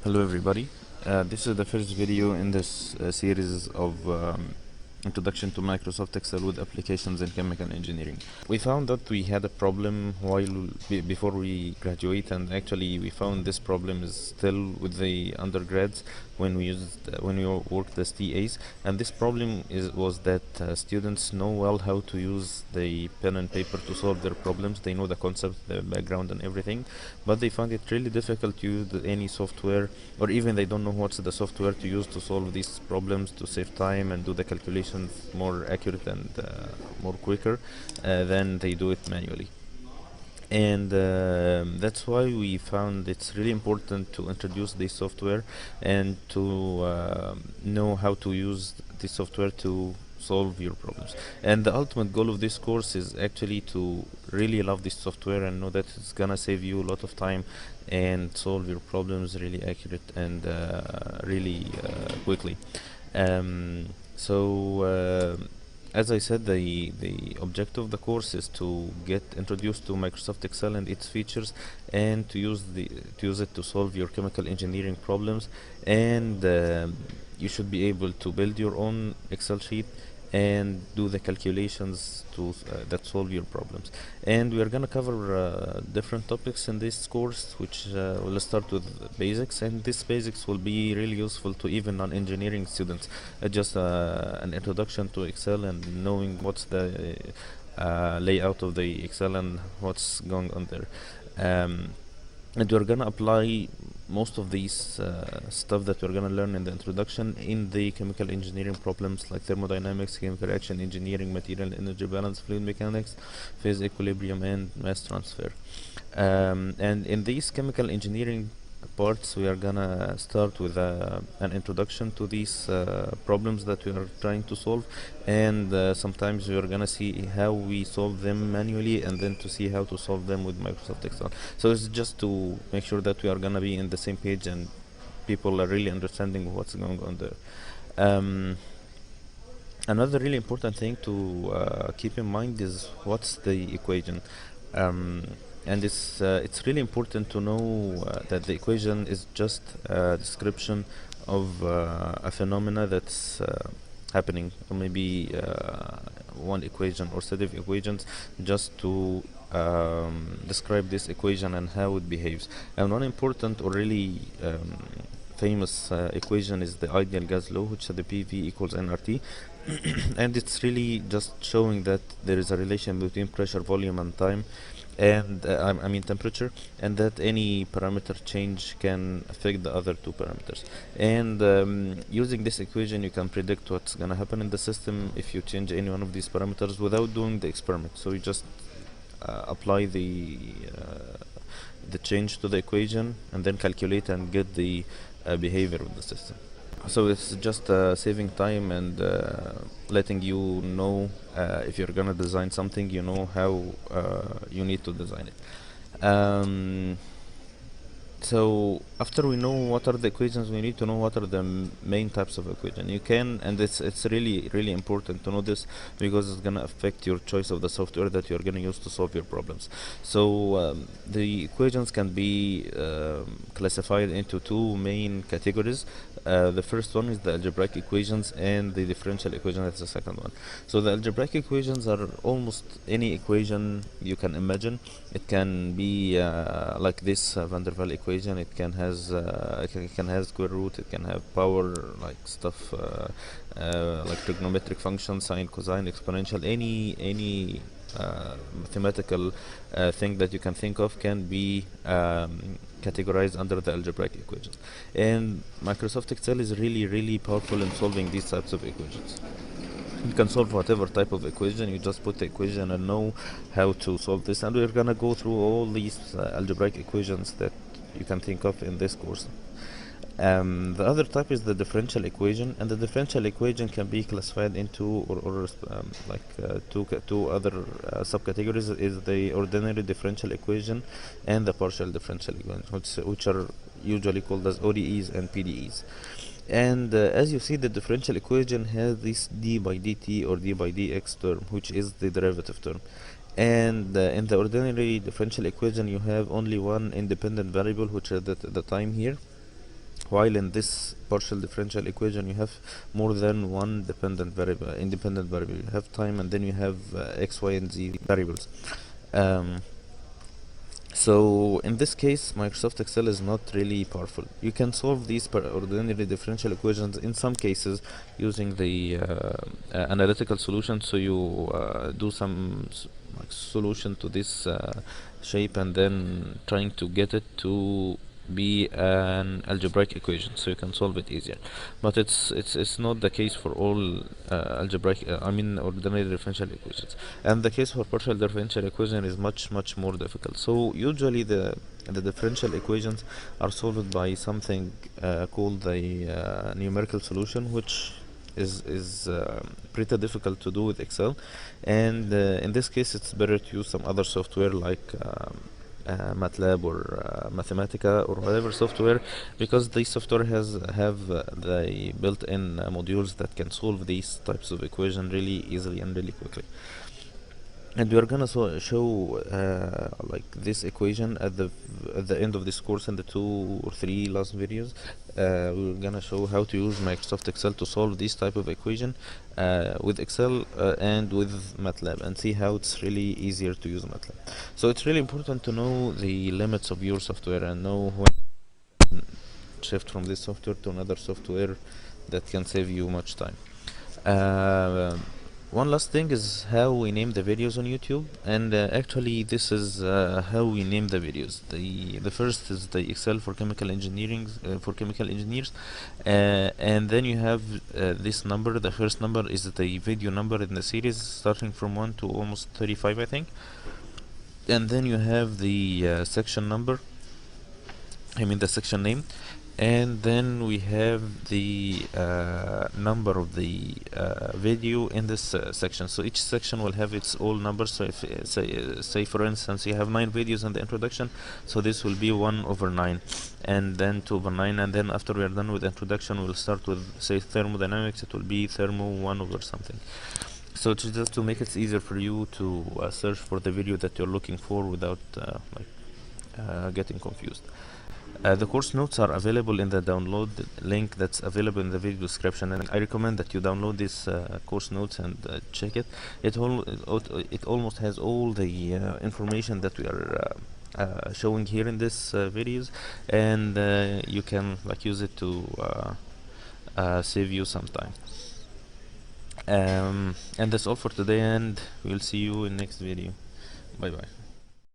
Hello everybody. This is the first video in this series of Introduction to Microsoft Excel with Applications in Chemical Engineering. We found that we had a problem before we graduate, and actually we found this problem is still with the undergrads when we worked as TAs. And this problem was that students know well how to use the pen and paper to solve their problems. They know the concept, the background, and everything, but they find it really difficult to use any software, or even they don't know what's the software to use to solve these problems, to save time and do the calculations more accurate and more quicker than they do it manually. And that's why we found it's really important to introduce this software and to know how to use this software to solve your problems. And the ultimate goal of this course is actually to really love this software and know that it's gonna save you a lot of time and solve your problems really accurate and really quickly. So as I said, the objective of the course is to get introduced to Microsoft Excel and its features, and to use it to solve your chemical engineering problems. And you should be able to build your own Excel sheet and do the calculations that solve your problems. And we are going to cover different topics in this course, which will start with basics, and these basics will be really useful to even non-engineering students. Just an introduction to Excel and knowing what's the layout of the Excel and what's going on there. And we're gonna apply most of these stuff that we're gonna learn in the introduction in the chemical engineering problems like thermodynamics, chemical reaction engineering, material energy balance, fluid mechanics, phase equilibrium, and mass transfer. And in these chemical engineering parts, we are gonna start with an introduction to these problems that we are trying to solve, and sometimes we are gonna see how we solve them manually, and then to see how to solve them with Microsoft Excel. So it's just to make sure that we are gonna be in the same page and people are really understanding what's going on there. Um, Another really important thing to keep in mind is what's the equation. Um, and it's really important to know that the equation is just a description of a phenomena that's happening, or maybe one equation or set of equations, just to describe this equation and how it behaves. And one important or really famous equation is the ideal gas law, which is the PV equals nRT. And it's really just showing that there is a relation between pressure, volume, and time, and I mean temperature, and that any parameter change can affect the other two parameters. And using this equation, you can predict what's gonna happen in the system if you change any one of these parameters without doing the experiment. So you just apply the change to the equation and then calculate and get the behavior of the system. So it's just saving time and letting you know if you're gonna design something, you know how you need to design it. So after we know what are the equations, we need to know what are the main types of equation. You can, and it's really important to know this, because it's gonna affect your choice of the software that you're gonna use to solve your problems. So the equations can be classified into two main categories. The first one is the algebraic equations, and the differential equation is the second one. So the algebraic equations are almost any equation you can imagine. It can be like this van der Waals equation. It can have square root. It can have power, like stuff like trigonometric functions, sine, cosine, exponential. Any mathematical thing that you can think of can be categorized under the algebraic equations. And Microsoft Excel is really powerful in solving these types of equations. You can solve whatever type of equation. You just put the equation and know how to solve this, and we're gonna go through all these algebraic equations that you can think of in this course. The other type is the differential equation, and the differential equation can be classified into two other subcategories: is the ordinary differential equation and the partial differential equation, which are usually called as ODEs and PDEs. And as you see, the differential equation has this d by dt or d by dx term, which is the derivative term. And in the ordinary differential equation, you have only one independent variable, which is the time here. while in this partial differential equation you have more than one independent variable. You have time, and then you have x, y, and z variables. Um, so in this case, Microsoft Excel is not really powerful. You can solve these ordinary differential equations in some cases using the analytical solution. So you do some like solution to this shape, and then trying to get it to be an algebraic equation, so you can solve it easier. But it's not the case for all ordinary differential equations. And the case for partial differential equation is much more difficult. So usually the differential equations are solved by something called the numerical solution, which is pretty difficult to do with Excel. And in this case, it's better to use some other software like MATLAB or Mathematica or whatever software, because these software have the built-in modules that can solve these types of equation really easily and really quickly. And we are gonna show like this equation at the end of this course in the 2 or 3 last videos. We're gonna show how to use Microsoft Excel to solve this type of equation with Excel and with MATLAB, and see how it's really easier to use MATLAB. So it's really important to know the limits of your software and know when shift from this software to another software that can save you much time. One last thing is how we name the videos on YouTube, and actually this is how we name the videos. The first is the Excel for chemical engineering for chemical engineers, and then you have this number. The first number is the video number in the series, starting from 1 to almost 35, I think. And then you have the section number, the section name. And then we have the number of the video in this section. So each section will have its own number. So if say for instance you have 9 videos in the introduction, so this will be 1/9, and then 2/9, and then after we are done with the introduction, we'll start with, say, thermodynamics. It will be thermo 1 over something. So it's just to make it easier for you to search for the video that you're looking for without getting confused. The course notes are available in the download link that's available in the video description, and I recommend that you download this course notes and check it. It almost has all the information that we are showing here in this videos, and you can use it to save you some time. And that's all for today, and we'll see you in next video. Bye bye.